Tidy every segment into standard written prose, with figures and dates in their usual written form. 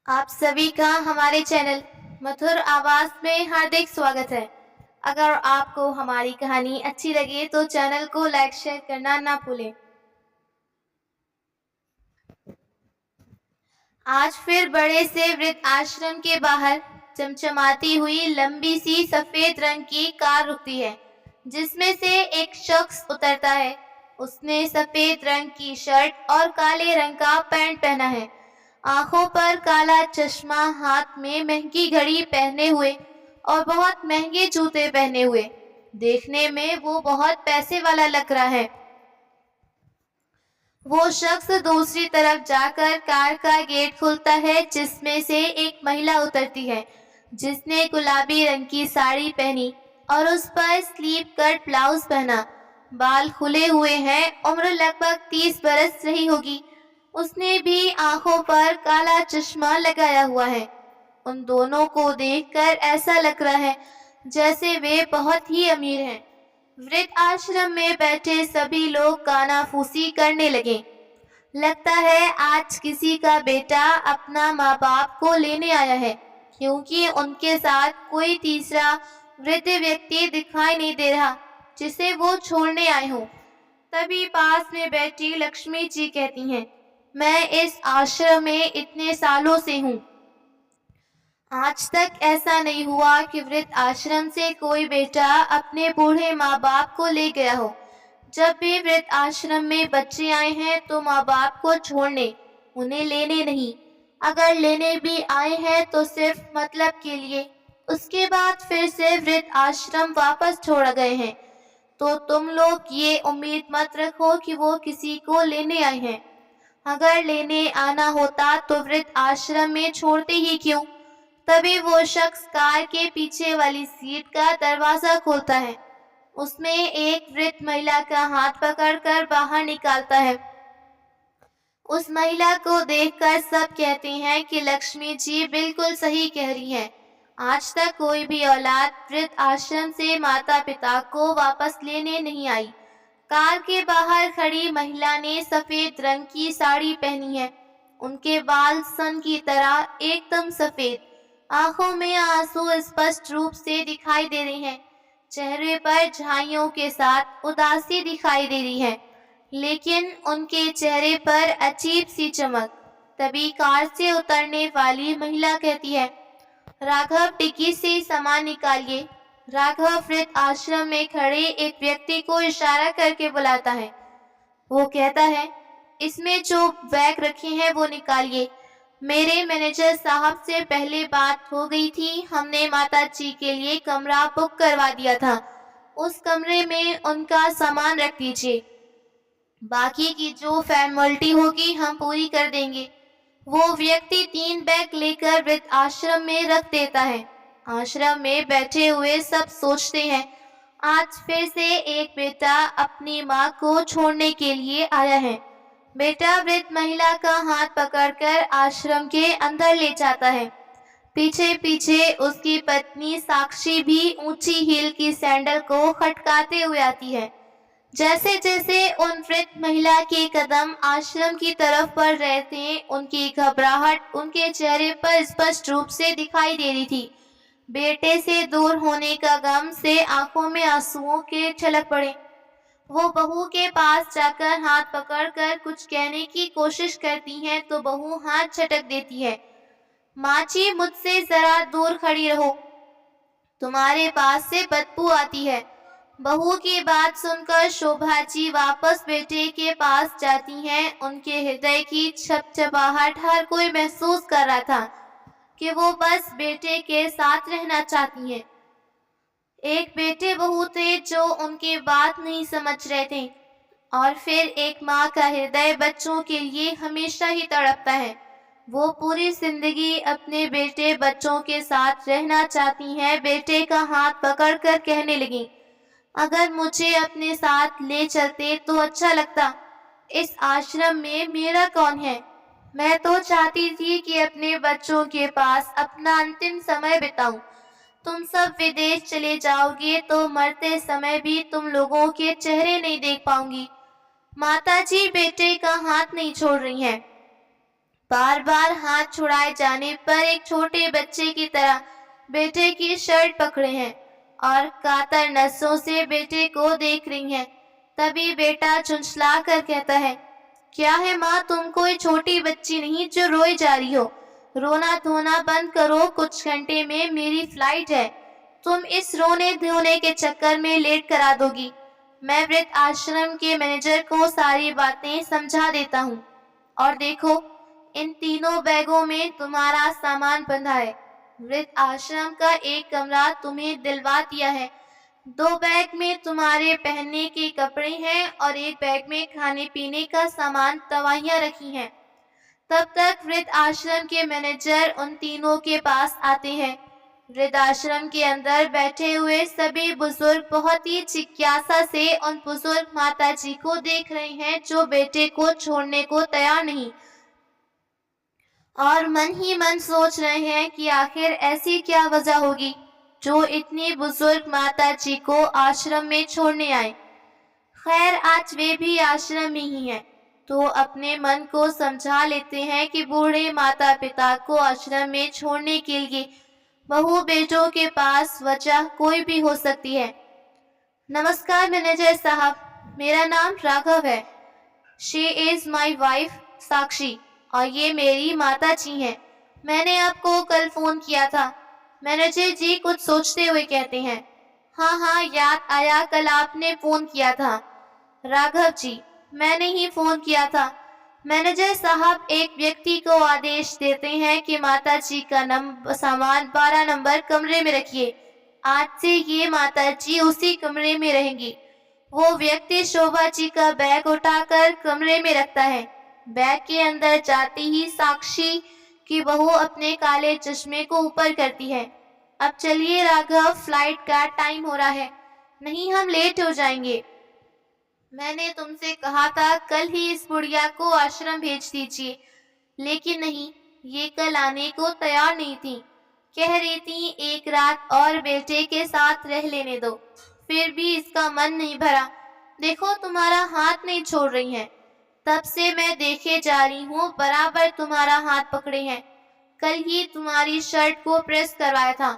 आप सभी का हमारे चैनल मधुर आवाज में हार्दिक स्वागत है। अगर आपको हमारी कहानी अच्छी लगे तो चैनल को लाइक शेयर करना ना भूलें। आज फिर बड़े से वृद्ध आश्रम के बाहर चमचमाती हुई लंबी सी सफेद रंग की कार रुकती है, जिसमें से एक शख्स उतरता है। उसने सफेद रंग की शर्ट और काले रंग का पैंट पहना है, आंखों पर काला चश्मा, हाथ में महंगी घड़ी पहने हुए और बहुत महंगे जूते पहने हुए। देखने में वो बहुत पैसे वाला लग रहा है। वो शख्स दूसरी तरफ जाकर कार का गेट खोलता है, जिसमें से एक महिला उतरती है, जिसने गुलाबी रंग की साड़ी पहनी और उस पर स्लीव कट ब्लाउज पहना। बाल खुले हुए हैं, उम्र लगभग 30 बरस रही होगी। उसने भी आंखों पर काला चश्मा लगाया हुआ है। उन दोनों को देखकर ऐसा लग रहा है जैसे वे बहुत ही अमीर हैं। वृद्ध आश्रम में बैठे सभी लोग कानाफूसी करने लगे। लगता है आज किसी का बेटा अपना माँ बाप को लेने आया है, क्योंकि उनके साथ कोई तीसरा वृद्ध व्यक्ति दिखाई नहीं दे रहा जिसे वो छोड़ने आए हों। तभी पास में बैठी लक्ष्मी जी कहती हैं, मैं इस आश्रम में इतने सालों से हूँ, आज तक ऐसा नहीं हुआ कि वृद्ध आश्रम से कोई बेटा अपने बूढ़े माँ बाप को ले गया हो। जब भी वृद्ध आश्रम में बच्चे आए हैं तो माँ बाप को छोड़ने, उन्हें लेने नहीं। अगर लेने भी आए हैं तो सिर्फ मतलब के लिए, उसके बाद फिर से वृद्ध आश्रम वापस छोड़ गए हैं। तो तुम लोग ये उम्मीद मत रखो कि वो किसी को लेने आए हैं। अगर लेने आना होता तो वृद्ध आश्रम में छोड़ते ही क्यों। तभी वो शख्स कार के पीछे वाली सीट का दरवाजा खोलता है। उसमें एक वृद्ध महिला का हाथ पकड़कर बाहर निकालता है। उस महिला को देखकर सब कहते हैं कि लक्ष्मी जी बिल्कुल सही कह रही हैं। आज तक कोई भी औलाद वृद्ध आश्रम से माता पिता को वापस लेने नहीं आई। कार के बाहर खड़ी महिला ने सफेद रंग की साड़ी पहनी है। उनके बाल सन की तरह एकदम सफेद, आंखों में आंसू स्पष्ट रूप से दिखाई दे रहे हैं। चेहरे पर झाइयों के साथ उदासी दिखाई दे रही है, लेकिन उनके चेहरे पर अजीब सी चमक। तभी कार से उतरने वाली महिला कहती है, राघव डिक्की से सामान निकालिए। राघव वृद्ध आश्रम में खड़े एक व्यक्ति को इशारा करके बुलाता है। वो कहता है, इसमें जो बैग रखे हैं वो निकालिए। मेरे मैनेजर साहब से पहले बात हो गई थी, हमने माता जी के लिए कमरा बुक करवा दिया था। उस कमरे में उनका सामान रख दीजिए, बाकी की जो फॉर्मेलिटी होगी हम पूरी कर देंगे। वो व्यक्ति 3 बैग लेकर वृद्ध आश्रम में रख देता है। आश्रम में बैठे हुए सब सोचते हैं, आज फिर से एक बेटा अपनी माँ को छोड़ने के लिए आया है। बेटा वृद्ध महिला का हाथ पकड़कर आश्रम के अंदर ले जाता है। पीछे पीछे उसकी पत्नी साक्षी भी ऊंची हील की सैंडल को खटकाते हुए आती है। जैसे जैसे उन वृद्ध महिला के कदम आश्रम की तरफ बढ़ रहे थे, उनकी घबराहट उनके चेहरे पर स्पष्ट रूप से दिखाई दे रही थी। बेटे से दूर होने का गम से आंखों में आंसुओं के छलक पड़े। वो बहू के पास जाकर हाथ पकड़कर कुछ कहने की कोशिश करती हैं तो बहू हाथ झटक देती है। माँ जी, मुझसे जरा दूर खड़ी रहो, तुम्हारे पास से बदबू आती है। बहू की बात सुनकर शोभा जी वापस बेटे के पास जाती हैं। उनके हृदय की छपछपाहट हर कोई महसूस कर रहा था कि वो बस बेटे के साथ रहना चाहती हैं। एक बेटे बहू थे जो उनकी बात नहीं समझ रहे थे, और फिर एक माँ का हृदय बच्चों के लिए हमेशा ही तड़पता है। वो पूरी जिंदगी अपने बेटे बच्चों के साथ रहना चाहती हैं। बेटे का हाथ पकड़कर कहने लगी, अगर मुझे अपने साथ ले चलते तो अच्छा लगता। इस आश्रम में मेरा कौन है। मैं तो चाहती थी कि अपने बच्चों के पास अपना अंतिम समय बिताऊं। तुम सब विदेश चले जाओगे तो मरते समय भी तुम लोगों के चेहरे नहीं देख पाऊंगी। माताजी बेटे का हाथ नहीं छोड़ रही हैं। बार बार हाथ छुड़ाए जाने पर एक छोटे बच्चे की तरह बेटे की शर्ट पकड़े हैं और कातर नसों से बेटे को देख रही हैं। तभी बेटा चुंचला कर कहता है, क्या है माँ, तुम कोई छोटी बच्ची नहीं जो रोई जा रही हो। रोना धोना बंद करो, कुछ घंटे में मेरी फ्लाइट है। तुम इस रोने धोने के चक्कर में लेट करा दोगी। मैं वृद्ध आश्रम के मैनेजर को सारी बातें समझा देता हूँ। और देखो, इन तीनों बैगों में तुम्हारा सामान बंधा है। वृद्ध आश्रम का एक कमरा तुम्हें दिलवा दिया है। 2 बैग में तुम्हारे पहनने के कपड़े हैं और एक बैग में खाने पीने का सामान, दवाइयाँ रखी हैं। तब तक वृद्ध आश्रम के मैनेजर उन तीनों के पास आते हैं। वृद्ध आश्रम के अंदर बैठे हुए सभी बुजुर्ग बहुत ही जिज्ञासा से उन बुजुर्ग माताजी को देख रहे हैं जो बेटे को छोड़ने को तैयार नहीं, और मन ही मन सोच रहे हैं कि आखिर ऐसी क्या वजह होगी जो इतनी बुजुर्ग माताजी को आश्रम में छोड़ने आए। खैर, आज वे भी आश्रम में ही हैं, तो अपने मन को समझा लेते हैं कि बूढ़े माता पिता को आश्रम में छोड़ने के लिए बहू बेटों के पास वजह कोई भी हो सकती है। नमस्कार मैनेजर साहब, मेरा नाम राघव है। शी इज माई वाइफ साक्षी, और ये मेरी माता जी हैं। मैंने आपको कल फोन किया था। मैनेजर जी कुछ सोचते हुए कहते हैं, हाँ हाँ याद आया, कल आपने फोन किया था। राघव जी, मैंने ही फोन किया था। मैनेजर साहब एक व्यक्ति को आदेश देते हैं कि माता जी का सामान 12 नंबर कमरे में रखिए। आज से ये माता जी उसी कमरे में रहेंगी। वो व्यक्ति शोभा जी का बैग उठाकर कमरे में रखता है। बैग के अंदर जाती ही साक्षी की बहू अपने काले चश्मे को ऊपर करती है। अब चलिए राघव, फ्लाइट का टाइम हो रहा है, नहीं हम लेट हो जाएंगे। मैंने तुमसे कहा था कल ही इस बुढ़िया को आश्रम भेज दीजिए, लेकिन नहीं, ये कल आने को तैयार नहीं थी। कह रही थी एक रात और बेटे के साथ रह लेने दो, फिर भी इसका मन नहीं भरा। देखो, तुम्हारा हाथ नहीं छोड़ रही है। तब से मैं देखे जा रही हूँ, बराबर तुम्हारा हाथ पकड़े हैं। कल ही तुम्हारी शर्ट को प्रेस करवाया था,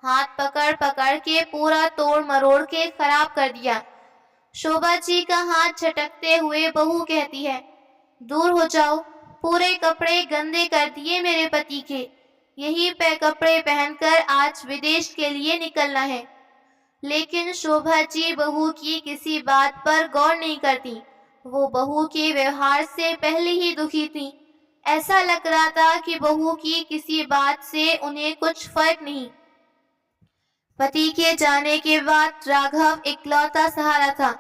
हाथ पकड़ पकड़ के पूरा तोड़ मरोड़ के खराब कर दिया। शोभा जी का हाथ झटकते हुए बहू कहती है, दूर हो जाओ, पूरे कपड़े गंदे कर दिए मेरे पति के। यही कपड़े पहनकर आज विदेश के लिए निकलना है। लेकिन शोभा जी बहू की किसी बात पर गौर नहीं करती। वो बहू के व्यवहार से पहले ही दुखी थी। ऐसा लग रहा था कि बहू की किसी बात से उन्हें कुछ फर्क नहीं। पति के जाने के बाद राघव इकलौता सहारा था।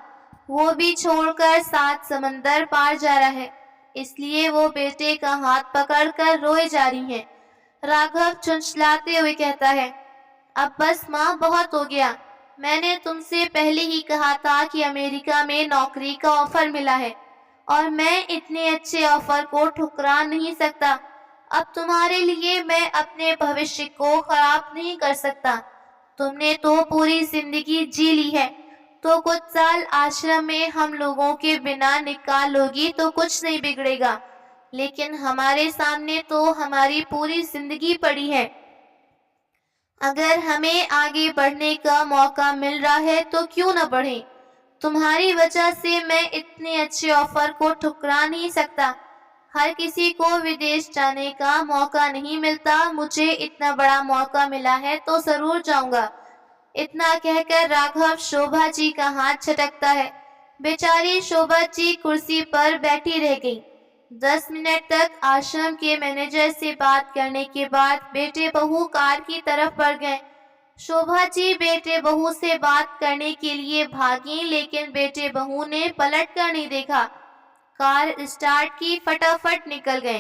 वो भी छोड़कर 7 समंदर पार जा रहा है, इसलिए वो बेटे का हाथ पकड़कर रोए जा रही हैं। राघव चुंचलाते हुए कहता है, अब बस माँ, बहुत हो गया। मैंने तुमसे पहले ही कहा था कि अमेरिका में नौकरी का ऑफर मिला है और मैं इतने अच्छे ऑफर को ठुकरा नहीं सकता। अब तुम्हारे लिए मैं अपने भविष्य को खराब नहीं कर सकता। तुमने तो पूरी जिंदगी जी ली है, तो कुछ साल आश्रम में हम लोगों के बिना निकाल लोगी तो कुछ नहीं बिगड़ेगा, लेकिन हमारे सामने तो हमारी पूरी जिंदगी पड़ी है। अगर हमें आगे बढ़ने का मौका मिल रहा है तो क्यों न बढ़े। तुम्हारी वजह से मैं इतने अच्छे ऑफर को ठुकरा नहीं सकता। हर किसी को विदेश जाने का मौका नहीं मिलता, मुझे इतना बड़ा मौका मिला है तो जरूर जाऊंगा। इतना कहकर राघव शोभा जी का हाथ झटकता है। बेचारी शोभा जी कुर्सी पर बैठी रह गई। 10 मिनट तक आश्रम के मैनेजर से बात करने के बाद बेटे बहू कार की तरफ बढ़ गए। शोभा जी बेटे बहू से बात करने के लिए भागी, लेकिन बेटे बहू ने पलट कर नहीं देखा। कार स्टार्ट की, फटाफट निकल गए।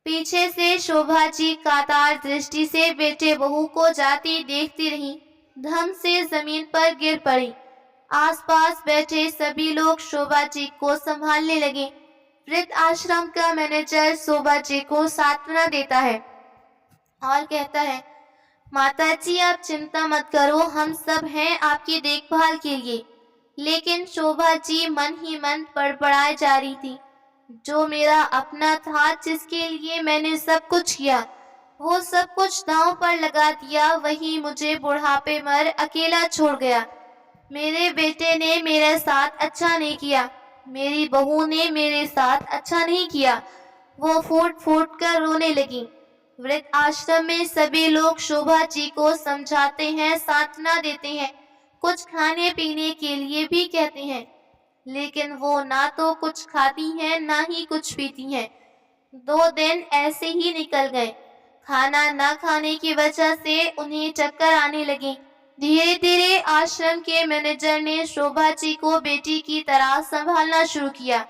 पीछे से शोभा जी कातर दृष्टि से बेटे बहू को जाती देखती रही, धम से जमीन पर गिर पड़ी। आसपास बैठे सभी लोग शोभा जी को संभालने लगे। वृद्ध आश्रम का मैनेजर शोभा जी को सांत्वना देता है और कहता है, माताजी आप चिंता मत करो, हम सब हैं आपकी देखभाल के लिए। लेकिन शोभा जी मन ही मन बड़बड़ाए जा रही थी। जो मेरा अपना था, जिसके लिए मैंने सब कुछ किया, वो सब कुछ दांव पर लगा दिया, वही मुझे बुढ़ापे मर अकेला छोड़ गया। मेरे बेटे ने मेरे साथ अच्छा नहीं किया, मेरी बहू ने मेरे साथ अच्छा नहीं किया। वो फूट फूट कर रोने लगी। वृद्ध आश्रम में सभी लोग शोभा जी को समझाते हैं, सांत्वना देते हैं, कुछ खाने पीने के लिए भी कहते हैं, लेकिन वो ना तो कुछ खाती हैं ना ही कुछ पीती हैं। 2 दिन ऐसे ही निकल गए। खाना न खाने की वजह से उन्हें चक्कर आने लगे। धीरे धीरे आश्रम के मैनेजर ने शोभा जी को बेटी की तरह संभालना शुरू किया।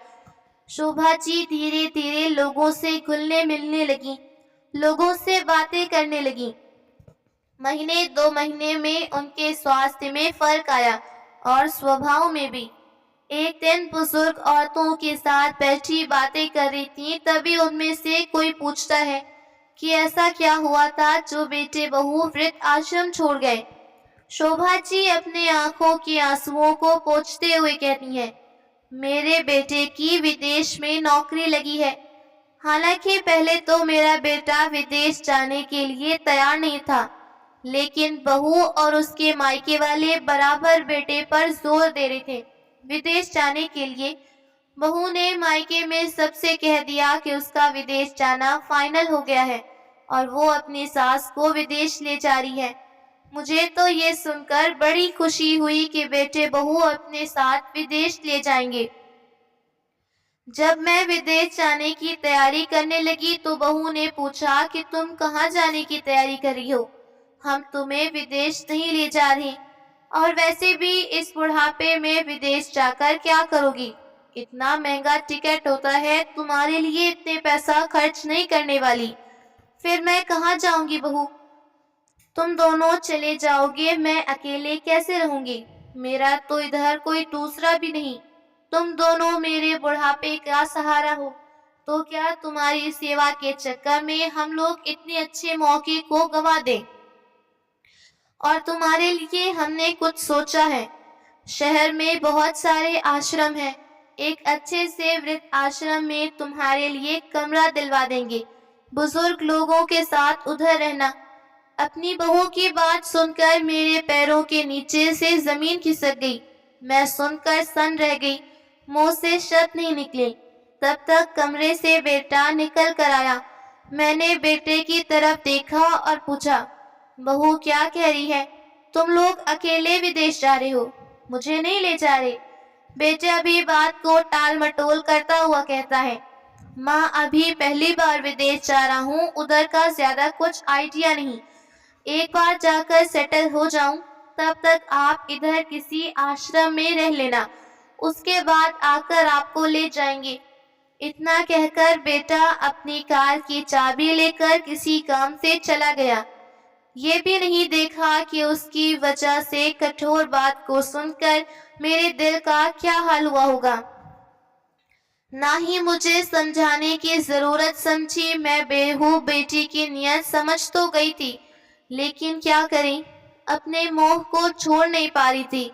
शोभा जी धीरे धीरे लोगों से घुलने मिलने लगी, लोगों से बातें करने लगी। महीने 2 महीने में उनके स्वास्थ्य में फर्क आया और स्वभाव में भी। एक दिन बुजुर्ग औरतों के साथ बैठी बातें कर रही थी, तभी उनमें से कोई पूछता है कि ऐसा क्या हुआ था जो बेटे बहू वृद्ध आश्रम छोड़ गए। शोभा जी अपने आंखों के आंसुओं को पोंछते हुए कहती हैं, मेरे बेटे की विदेश में नौकरी लगी है। हालांकि पहले तो मेरा बेटा विदेश जाने के लिए तैयार नहीं था, लेकिन बहू और उसके मायके वाले बराबर बेटे पर जोर दे रहे थे विदेश जाने के लिए। बहू ने मायके में सबसे कह दिया कि उसका विदेश जाना फाइनल हो गया है और वो अपनी सास को विदेश ले जा रही है। मुझे तो ये सुनकर बड़ी खुशी हुई कि बेटे बहू अपने साथ विदेश ले जाएंगे। जब मैं विदेश जाने की तैयारी करने लगी तो बहू ने पूछा कि तुम कहाँ जाने की तैयारी कर रही हो? हम तुम्हें विदेश नहीं ले जा रहे, और वैसे भी इस बुढ़ापे में विदेश जाकर क्या करोगी? इतना महंगा टिकट होता है, तुम्हारे लिए इतने पैसा खर्च नहीं करने वाली। फिर मैं कहाँ जाऊंगी बहू? तुम दोनों चले जाओगे, मैं अकेले कैसे रहूंगी? मेरा तो इधर कोई दूसरा भी नहीं। तुम दोनों मेरे बुढ़ापे का सहारा हो, तो क्या तुम्हारी सेवा के चक्कर में हम लोग इतने अच्छे मौके को गंवा दें? और तुम्हारे लिए हमने कुछ सोचा है। शहर में बहुत सारे आश्रम हैं। एक अच्छे से वृद्ध आश्रम में तुम्हारे लिए कमरा दिलवा देंगे। बुजुर्ग लोगों के साथ उधर रहना। अपनी बहू की बात सुनकर मेरे पैरों के नीचे से जमीन खिसक गई। मैं सुनकर सन्न रह गई, मुंह से शब्द नहीं निकले। तब तक कमरे से बेटा निकल कर आया। मैंने बेटे की तरफ देखा और पूछा, बहू क्या कह रही है? तुम लोग अकेले विदेश जा रहे हो, मुझे नहीं ले जा रहे? बेटा भी बात को टाल मटोल करता हुआ कहता है, माँ अभी पहली बार विदेश जा रहा हूँ, उधर का ज्यादा कुछ आइडिया नहीं। एक बार जाकर सेटल हो जाऊं, तब तक आप इधर किसी आश्रम में रह लेना, उसके बाद आकर आपको ले जाएंगे। इतना कहकर बेटा अपनी कार की चाबी लेकर किसी काम से चला गया। ये भी नहीं देखा कि उसकी वजह से कठोर बात को सुनकर मेरे दिल का क्या हाल हुआ होगा। ना ही मुझे समझाने की जरूरत समझी। मैं बेहू बेटी की नियत समझ तो गई थी, लेकिन क्या करें, अपने मोह को छोड़ नहीं पा रही थी।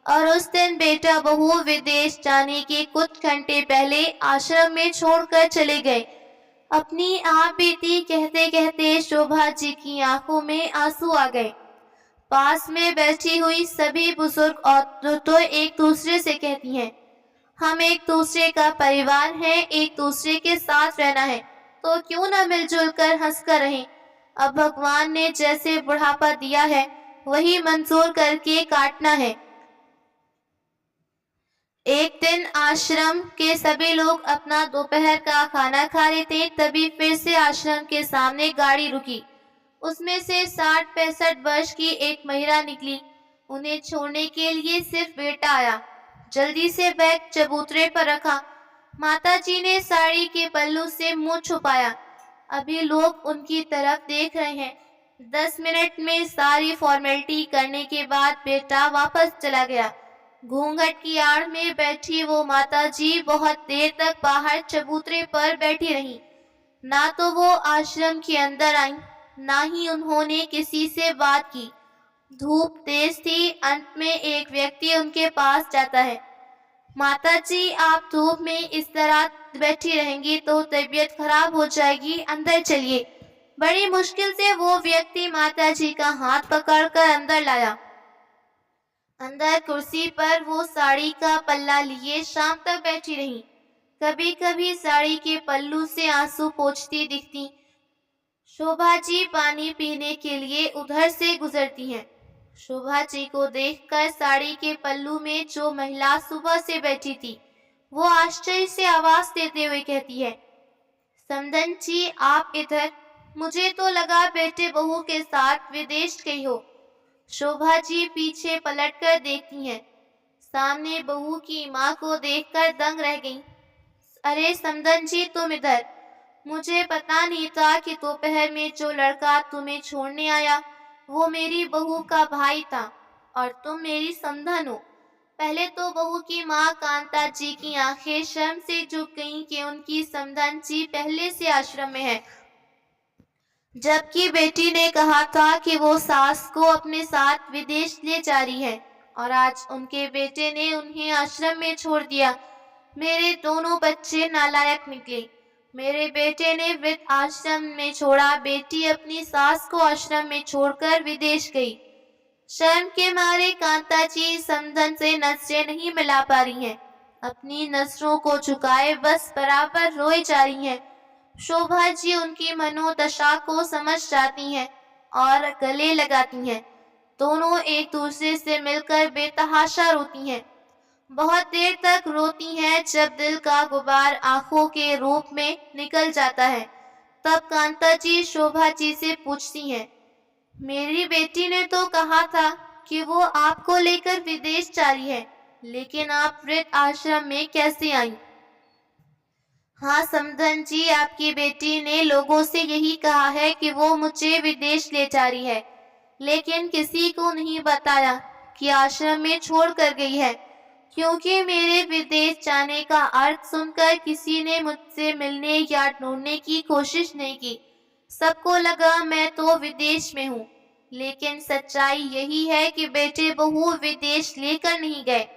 और उस दिन बेटा बहू विदेश जाने के कुछ घंटे पहले आश्रम में छोड़कर चले गए। अपनी आप बीती कहते कहते शोभा जी की आंखों में आंसू आ गए। पास में बैठी हुई सभी बुजुर्ग औरतें एक दूसरे से कहती हैं, हम एक दूसरे का परिवार हैं, एक दूसरे के साथ रहना है, तो क्यों न मिलजुल कर हंसकर रहें। अब भगवान ने जैसे बुढ़ापा दिया है वही मंजूर करके काटना है। एक दिन आश्रम के सभी लोग अपना दोपहर का खाना खा रहे थे, तभी फिर से आश्रम के सामने गाड़ी रुकी। उसमें से 60-65 वर्ष की एक महिला निकली। उन्हें छोड़ने के लिए सिर्फ बेटा आया। जल्दी से बैग चबूतरे पर रखा। माताजी ने साड़ी के पल्लू से मुंह छुपाया। अभी लोग उनकी तरफ देख रहे हैं। 10 मिनट में सारी फॉर्मेलिटी करने के बाद बेटा वापस चला गया। घूंघट की आड़ में बैठी वो माताजी बहुत देर तक बाहर चबूतरे पर बैठी रही। ना तो वो आश्रम के अंदर आई, ना ही उन्होंने किसी से बात की। धूप तेज थी। अंत में एक व्यक्ति उनके पास जाता है। माताजी, आप धूप में इस तरह बैठी रहेंगी तो तबीयत खराब हो जाएगी, अंदर चलिए। बड़ी मुश्किल से वो व्यक्ति माताजी का हाथ पकड़कर अंदर लाया। अंदर कुर्सी पर वो साड़ी का पल्ला लिए शाम तक बैठी रहीं। कभी कभी साड़ी के पल्लू से आंसू पोंछती दिखती। शोभा जी पानी पीने के लिए उधर से गुजरती हैं। शोभा जी को देखकर साड़ी के पल्लू में जो महिला सुबह से बैठी थी, वो आश्चर्य से आवाज देते हुए कहती है, समदन जी आप इधर? मुझे तो लगा बेटे बहू के साथ विदेश गई हो। शोभा जी पीछे पलटकर देखती हैं। सामने बहू की माँ को देखकर दंग रह गईं। अरे समदन जी तुम इधर? मुझे पता नहीं था कि दोपहर में जो लड़का तुम्हें छोड़ने आया वो मेरी बहू का भाई था और तुम मेरी समधन हो। पहले तो बहू की माँ कांता जी की आंखें शर्म से झुक गईं कि उनकी समधन जी पहले से आश्रम में है, जबकि बेटी ने कहा था कि वो सास को अपने साथ विदेश ले जा रही है और आज उनके बेटे ने उन्हें आश्रम में छोड़ दिया। मेरे दोनों बच्चे नालायक निकले। मेरे बेटे ने वृद्ध आश्रम में छोड़ा, बेटी अपनी सास को आश्रम में छोड़कर विदेश गई। शर्म के मारे कांता जी समधन से नजरें नहीं मिला पा रही हैं। अपनी नजरों को झुकाए बस बराबर रोए जा रही हैं। शोभा जी उनकी मनोदशा को समझ जाती हैं और गले लगाती हैं। दोनों एक दूसरे से मिलकर बेतहाशा रोती हैं। बहुत देर तक रोती हैं। जब दिल का गुबार आंखों के रूप में निकल जाता है, तब कांता जी शोभा जी से पूछती हैं, मेरी बेटी ने तो कहा था कि वो आपको लेकर विदेश जा रही है, लेकिन आप वृद्ध आश्रम में कैसे आई? हाँ समधन जी, आपकी बेटी ने लोगों से यही कहा है कि वो मुझे विदेश ले जा रही है, लेकिन किसी को नहीं बताया कि आश्रम में छोड़ कर गई है, क्योंकि मेरे विदेश जाने का अर्थ सुनकर किसी ने मुझसे मिलने या ढूंढने की कोशिश नहीं की। सबको लगा मैं तो विदेश में हूँ, लेकिन सच्चाई यही है कि बेटे बहू विदेश लेकर नहीं गए,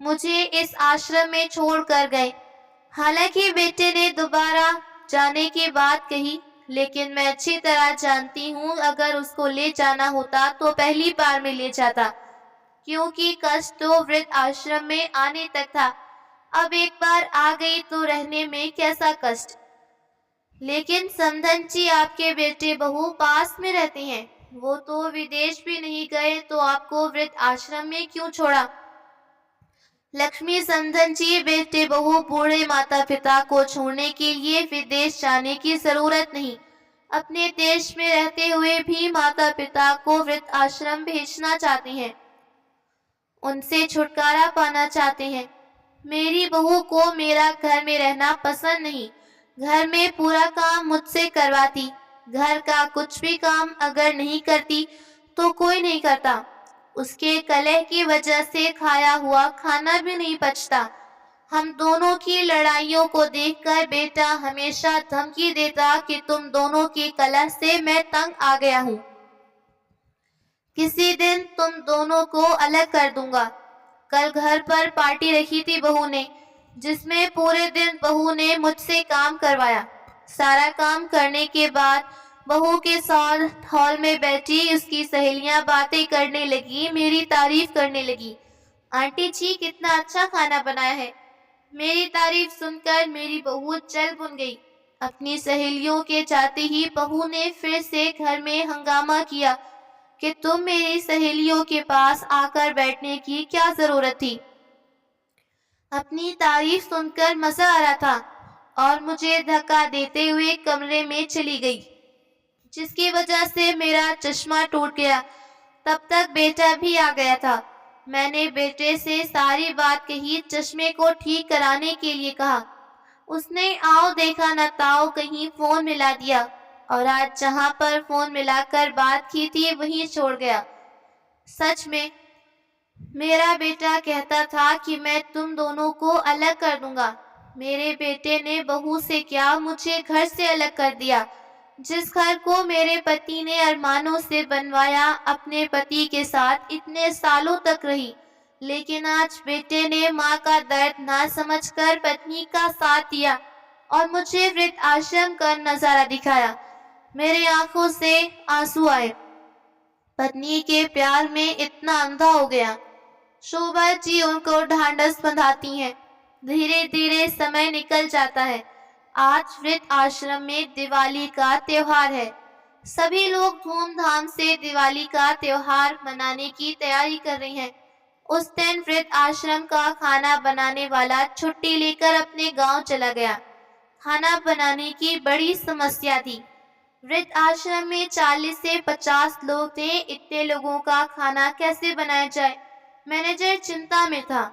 मुझे इस आश्रम में छोड़ कर गए। हालांकि बेटे ने दोबारा जाने की बात कही, लेकिन मैं अच्छी तरह जानती हूँ अगर उसको ले जाना होता तो पहली बार में ले जाता, क्योंकि कष्ट तो वृद्ध आश्रम में आने तक था। अब एक बार आ गई तो रहने में कैसा कष्ट। लेकिन समधन जी, आपके बेटे बहू पास में रहते हैं, वो तो विदेश भी नहीं गए, तो आपको वृद्ध आश्रम में क्यों छोड़ा? लक्ष्मी समधन जी, बेटे बहू बूढ़े माता पिता को छोड़ने के लिए विदेश जाने की जरूरत नहीं। अपने देश में रहते हुए भी माता पिता को वृद्ध आश्रम भेजना चाहते हैं, उनसे छुटकारा पाना चाहते हैं। मेरी बहू को मेरा घर में रहना पसंद नहीं। घर में पूरा काम मुझसे करवाती, घर का कुछ भी काम अगर नहीं करती तो कोई नहीं करता। उसके कलह की वजह से खाया हुआ खाना भी नहीं पचता। हम दोनों की लड़ाइयों को देखकर बेटा हमेशा धमकी देता कि तुम दोनों की कलह से मैं तंग आ गया हूँ, किसी दिन तुम दोनों को अलग कर दूंगा। कल घर पर पार्टी रखी थी बहू ने, जिसमें पूरे दिन बहू ने मुझसे काम करवाया। सारा काम करने के बाद बहू के साथ हॉल में बैठी उसकी सहेलियां बातें करने लगी, मेरी तारीफ करने लगी। आंटी जी कितना अच्छा खाना बनाया है। मेरी तारीफ सुनकर मेरी बहू जल भुन गई। अपनी सहेलियों के जाते ही बहू ने फिर से घर में हंगामा किया कि तुम मेरी सहेलियों के पास आकर बैठने की क्या जरूरत थी। अपनी तारीफ सुनकर मजा आ रहा था और मुझे धक्का देते हुए कमरे में चली गई, जिसकी वजह से मेरा चश्मा टूट गया। तब तक बेटा भी आ गया था। मैंने बेटे से सारी बात कही, चश्मे को ठीक कराने के लिए कहा। उसने आओ देखा न ताओ कहीं फोन मिला दिया और आज जहां पर फोन मिलाकर बात की थी वहीं छोड़ गया। सच में मेरा बेटा कहता था कि मैं तुम दोनों को अलग कर दूंगा। मेरे बेटे ने बहू से क्या मुझे घर से अलग कर दिया, जिस घर को मेरे पति ने अरमानों से बनवाया, अपने पति के साथ इतने सालों तक रही। लेकिन आज बेटे ने माँ का दर्द ना समझकर पत्नी का साथ दिया। और मुझे वृद्ध आश्रम का नजारा दिखाया। मेरे आंखों से आंसू आए। पत्नी के प्यार में इतना अंधा हो गया। शोभा जी उनको ढांढस बंधाती हैं। धीरे धीरे समय निकल जाता है। आज वृद्ध आश्रम में दिवाली का त्योहार है। सभी लोग धूमधाम से दिवाली का त्योहार मनाने की तैयारी कर रहे हैं। उस दिन वृद्ध आश्रम का खाना बनाने वाला छुट्टी लेकर अपने गांव चला गया। खाना बनाने की बड़ी समस्या थी। वृद्ध आश्रम में 40 से 50 लोग थे। इतने लोगों का खाना कैसे बनाया जाए? मैनेजर चिंता में था।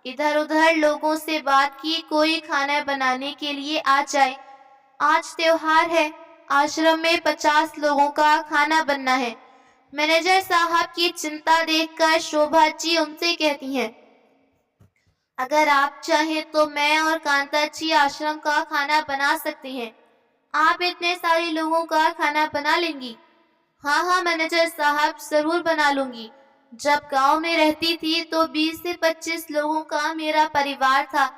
इधर उधर लोगों से बात की, कोई खाना बनाने के लिए आ जाए। आज त्योहार है, आश्रम में 50 लोगों का खाना बनना है। मैनेजर साहब की चिंता देखकर शोभा जी उनसे कहती हैं, अगर आप चाहें तो मैं और कांता जी आश्रम का खाना बना सकते हैं। आप इतने सारे लोगों का खाना बना लेंगी? हाँ हाँ मैनेजर साहब, जरूर बना लूंगी। जब गांव में रहती थी तो 20 से 25 लोगों का मेरा परिवार था।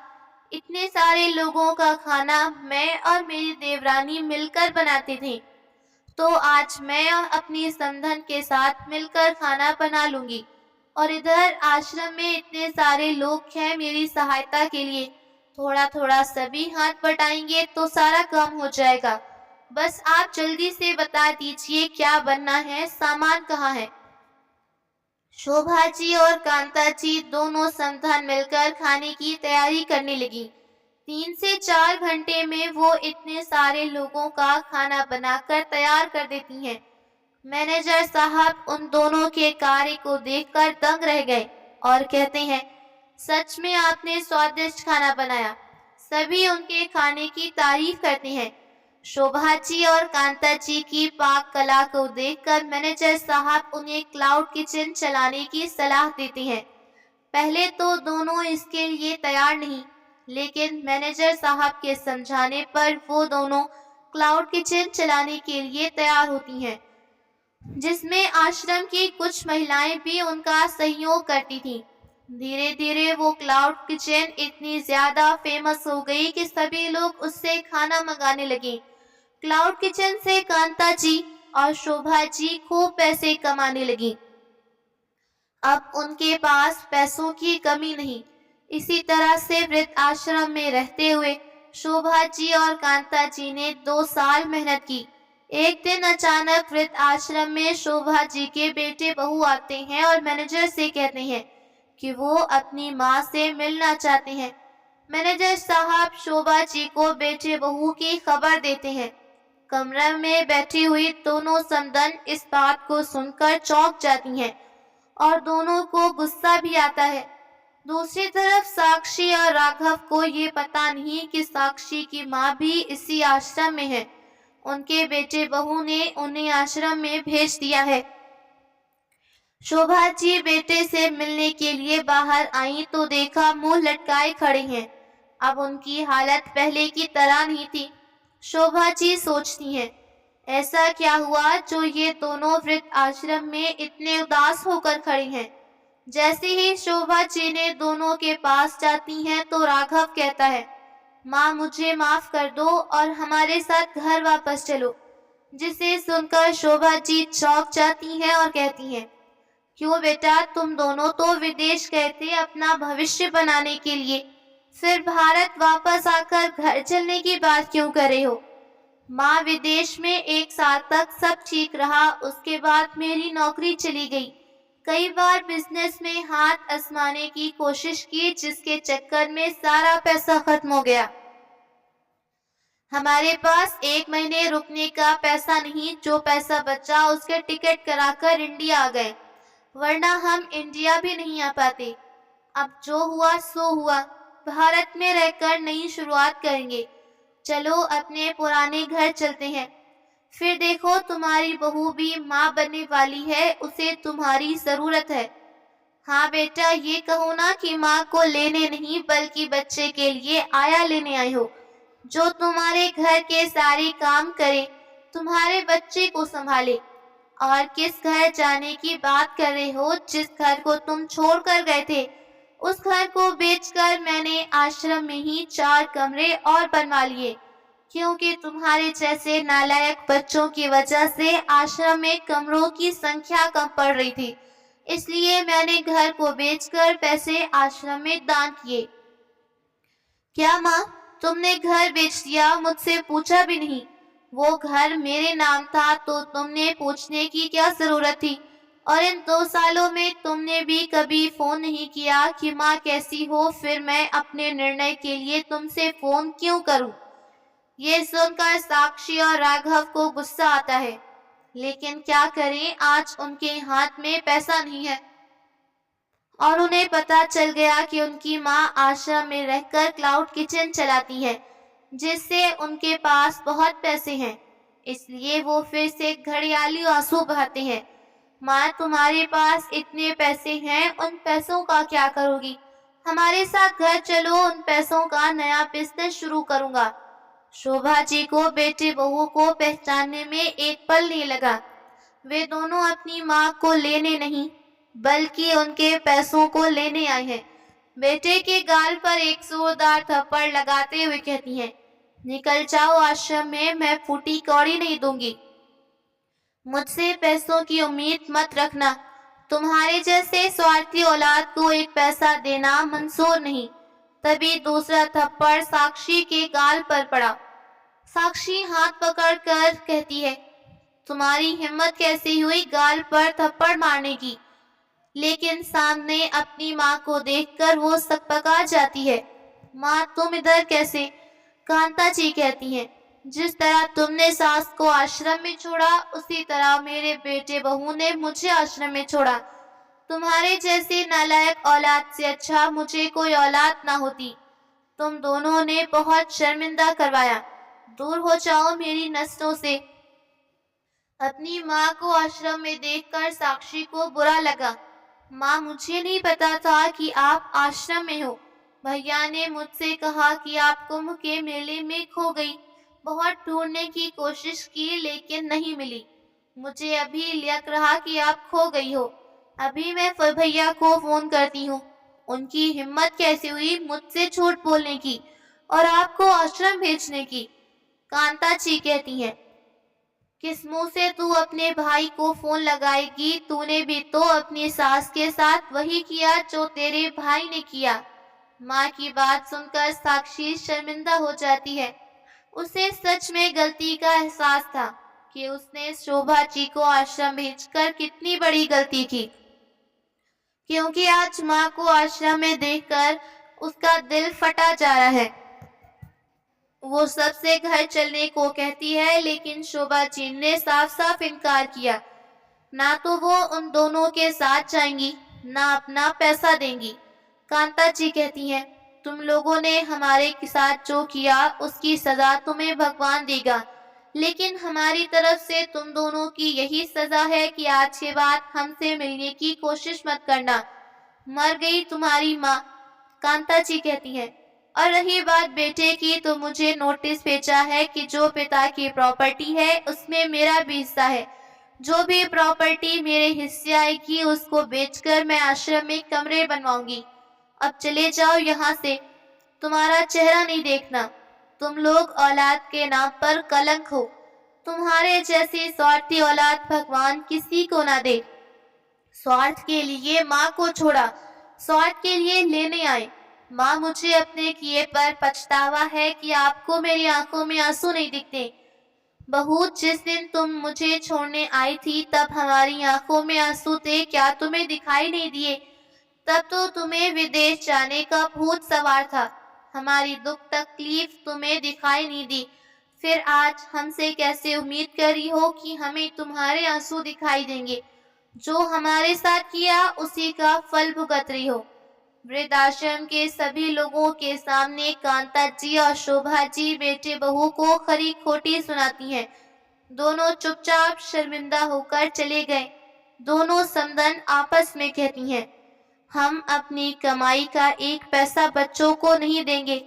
इतने सारे लोगों का खाना मैं और मेरी देवरानी मिलकर बनाते थे। तो आज मैं अपनी समधन के साथ मिलकर खाना बना लूंगी। और इधर आश्रम में इतने सारे लोग हैं मेरी सहायता के लिए। थोड़ा थोड़ा सभी हाथ बटाएंगे तो सारा काम हो जाएगा। बस आप जल्दी से बता दीजिए क्या बनना है, सामान कहाँ है। शोभा जी और कांता जी दोनों समधन मिलकर खाने की तैयारी करने लगी। 3 से 4 घंटे में वो इतने सारे लोगों का खाना बनाकर तैयार कर देती हैं। मैनेजर साहब उन दोनों के कार्य को देखकर दंग रह गए और कहते हैं, सच में आपने स्वादिष्ट खाना बनाया। सभी उनके खाने की तारीफ करते हैं। शोभा जी और कांता जी की पाक कला को देखकर मैनेजर साहब उन्हें क्लाउड किचन चलाने की सलाह देते हैं। पहले तो दोनों इसके लिए तैयार नहीं, लेकिन मैनेजर साहब के समझाने पर वो दोनों क्लाउड किचन चलाने के लिए तैयार होती हैं, जिसमें आश्रम की कुछ महिलाएं भी उनका सहयोग करती थीं। धीरे धीरे वो क्लाउड किचन इतनी ज्यादा फेमस हो गई कि सभी लोग उससे खाना मंगाने लगे। क्लाउड किचन से कांता जी और शोभा जी खूब पैसे कमाने लगी। अब उनके पास पैसों की कमी नहीं। इसी तरह से वृद्ध आश्रम में रहते हुए शोभा जी और कांता जी ने 2 साल मेहनत की। एक दिन अचानक वृद्ध आश्रम में शोभा जी के बेटे बहू आते हैं और मैनेजर से कहते हैं कि वो अपनी माँ से मिलना चाहते हैं। मैनेजर साहब शोभा जी को बेटे बहू की खबर देते हैं। कमरे में बैठी हुई दोनों समधन इस बात को सुनकर चौंक जाती हैं और दोनों को गुस्सा भी आता है। दूसरी तरफ साक्षी और राघव को ये पता नहीं कि साक्षी की माँ भी इसी आश्रम में है। उनके बेटे बहू ने उन्हें आश्रम में भेज दिया है। शोभा जी बेटे से मिलने के लिए बाहर आई तो देखा मुंह लटकाए खड़े हैं। अब उनकी हालत पहले की तरह नहीं थी। शोभा जी सोचती हैं, ऐसा क्या हुआ जो ये दोनों वृद्ध आश्रम में इतने उदास होकर खड़े हैं। जैसे ही शोभा जी ने दोनों के पास जाती हैं तो राघव कहता है, माँ मुझे माफ कर दो और हमारे साथ घर वापस चलो। जिसे सुनकर शोभा जी चौंक जाती हैं और कहती हैं, क्यों बेटा, तुम दोनों तो विदेश गए थे अपना भविष्य बनाने के लिए, फिर भारत वापस आकर घर चलने की बात क्यों कर रहे हो। माँ, विदेश में 1 साल तक सब ठीक रहा, उसके बाद मेरी नौकरी चली गई। कई बार बिजनेस में हाथ आजमाने की कोशिश की, जिसके चक्कर में सारा पैसा खत्म हो गया। हमारे पास 1 महीने रुकने का पैसा नहीं, जो पैसा बचा उसके टिकट कराकर इंडिया आ गए, वरना हम इंडिया भी नहीं आ पाते। अब जो हुआ सो हुआ, भारत में रहकर नई शुरुआत करेंगे। चलो अपने पुराने घर चलते हैं। फिर देखो तुम्हारी बहू भी माँ बनने वाली है, उसे तुम्हारी जरूरत है। हाँ बेटा, ये कहो ना कि माँ को लेने नहीं बल्कि बच्चे के लिए आया लेने आए हो, जो तुम्हारे घर के सारे काम करे, तुम्हारे बच्चे को संभाले। और किस घर जाने की बात कर रहे हो? जिस घर को तुम छोड़ कर गए थे, उस घर को बेचकर मैंने आश्रम में ही 4 कमरे और बनवा लिए। क्योंकि तुम्हारे जैसे नालायक बच्चों की वजह से आश्रम में कमरों की संख्या कम पड़ रही थी। इसलिए मैंने घर को बेचकर पैसे आश्रम में दान किए। क्या माँ, तुमने घर बेच दिया, मुझसे पूछा भी नहीं? वो घर मेरे नाम था तो तुमने पूछने की क्या जरूरत थी? और इन 2 सालों में तुमने भी कभी फोन नहीं किया कि माँ कैसी हो, फिर मैं अपने निर्णय के लिए तुमसे फोन क्यों करूं? ये सुनकर साक्षी और राघव को गुस्सा आता है, लेकिन क्या करें, आज उनके हाथ में पैसा नहीं है और उन्हें पता चल गया कि उनकी माँ आश्रम में रहकर क्लाउड किचन चलाती है, जिससे उनके पास बहुत पैसे हैं। इसलिए वो फिर से घड़ियाली आंसू बहाते हैं। माँ, तुम्हारे पास इतने पैसे हैं, उन पैसों का क्या करोगी? हमारे साथ घर चलो, उन पैसों का नया बिजनेस शुरू करूंगा। शोभा जी को बेटे बहू को पहचानने में एक पल नहीं लगा। वे दोनों अपनी माँ को लेने नहीं बल्कि उनके पैसों को लेने आए हैं। बेटे के गाल पर एक जोरदार थप्पड़ लगाते हुए कहती हैं, निकल जाओ आश्रम में, मैं फूटी कौड़ी नहीं दूंगी। मुझसे पैसों की उम्मीद मत रखना। तुम्हारे जैसे स्वार्थी औलाद को एक पैसा देना मंजूर नहीं। तभी दूसरा थप्पड़ साक्षी के गाल पर पड़ा। साक्षी हाथ पकड़कर कहती है, तुम्हारी हिम्मत कैसे हुई गाल पर थप्पड़ मारने की? लेकिन सामने अपनी माँ को देखकर वो सकपका जाती है। माँ, तुम इधर कैसे? कांता जी कहती हैं, जिस तरह तुमने सास को आश्रम में छोड़ा, उसी तरह मेरे बेटे बहू ने मुझे आश्रम में छोड़ा। तुम्हारे जैसी नालायक औलाद से अच्छा मुझे कोई औलाद ना होती। तुम दोनों ने बहुत शर्मिंदा करवाया। दूर हो जाओ मेरी नजरों से। अपनी माँ को आश्रम में देखकर साक्षी को बुरा लगा। माँ, मुझे नहीं पता था कि आप आश्रम में हो। भैया ने मुझसे कहा कि आप कुंभ के मेले में खो गई। बहुत ढूंढने की कोशिश की लेकिन नहीं मिली। मुझे अभी लग रहा कि आप खो गई हो। अभी मैं भैया को फोन करती हूँ। उनकी हिम्मत कैसे हुई मुझसे झूठ बोलने की और आपको आश्रम भेजने की? कांता जी कहती हैं, किस मुंह से तू अपने भाई को फोन लगाएगी? तूने भी तो अपनी सास के साथ वही किया जो तेरे भाई ने किया। माँ की बात सुनकर साक्षी शर्मिंदा हो जाती है। उसे सच में गलती का एहसास था कि उसने शोभा जी को आश्रम भेजकर कितनी बड़ी गलती की, क्योंकि आज माँ को आश्रम में देखकर उसका दिल फटा जा रहा है। वो सबसे घर चलने को कहती है, लेकिन शोभा जी ने साफ साफ इनकार किया। ना तो वो उन दोनों के साथ जाएंगी, ना अपना पैसा देंगी। कांता जी कहती हैं, तुम लोगों ने हमारे साथ जो किया उसकी सजा तुम्हें भगवान देगा, लेकिन हमारी तरफ से तुम दोनों की यही सजा है कि आज के बाद हमसे मिलने की कोशिश मत करना। मर गई तुम्हारी माँ। कांता जी कहती हैं, और रही बात बेटे की, तो मुझे नोटिस भेजा है कि जो पिता की प्रॉपर्टी है उसमें मेरा भी हिस्सा है। जो भी प्रॉपर्टी मेरे हिस्से आएगी उसको बेचकर मैं आश्रम में कमरे बनवाऊंगी। अब चले जाओ यहाँ से, तुम्हारा चेहरा नहीं देखना। तुम लोग औलाद के नाम पर कलंक हो। तुम्हारे जैसी स्वार्थी औलाद भगवान किसी को ना दे। स्वार्थ के लिए माँ को छोड़ा, स्वार्थ के लिए लेने आए। माँ, मुझे अपने किए पर पछतावा है कि आपको मेरी आंखों में आंसू नहीं दिखते। बहू, जिस दिन तुम मुझे छोड़ने आई थी तब हमारी आंखों में आंसू थे, क्या तुम्हें दिखाई नहीं दिए? तब तो तुम्हें विदेश जाने का भूत सवार था। हमारी दुख तकलीफ तुम्हें दिखाई नहीं दी। फिर आज हमसे कैसे उम्मीद करी हो कि हमें तुम्हारे आंसू दिखाई देंगे? जो हमारे साथ किया उसी का फल भुगत रही हो। वृद्धाश्रम के सभी लोगों के सामने कांता जी और शोभा जी बेटे बहू को खरी खोटी सुनाती हैं। दोनों चुपचाप शर्मिंदा होकर चले गए। दोनों समदन आपस में कहती हैं, हम अपनी कमाई का एक पैसा बच्चों को नहीं देंगे।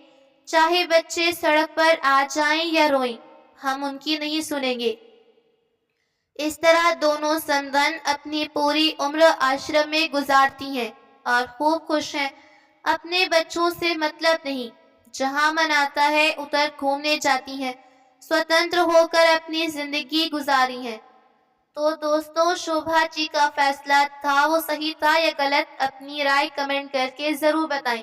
चाहे बच्चे सड़क पर आ जाएं या रोएं, हम उनकी नहीं सुनेंगे। इस तरह दोनों समदन अपनी पूरी उम्र आश्रम में गुजारती हैं और खूब खुश हैं। अपने बच्चों से मतलब नहीं, जहाँ मन आता है उधर घूमने जाती हैं। स्वतंत्र होकर अपनी जिंदगी गुजारी है। तो दोस्तों, शोभा जी का फैसला था वो सही था या गलत, अपनी राय कमेंट करके ज़रूर बताएं।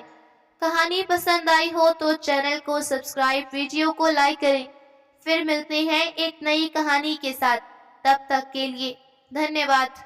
कहानी पसंद आई हो तो चैनल को सब्सक्राइब, वीडियो को लाइक करें। फिर मिलते हैं एक नई कहानी के साथ। तब तक के लिए धन्यवाद।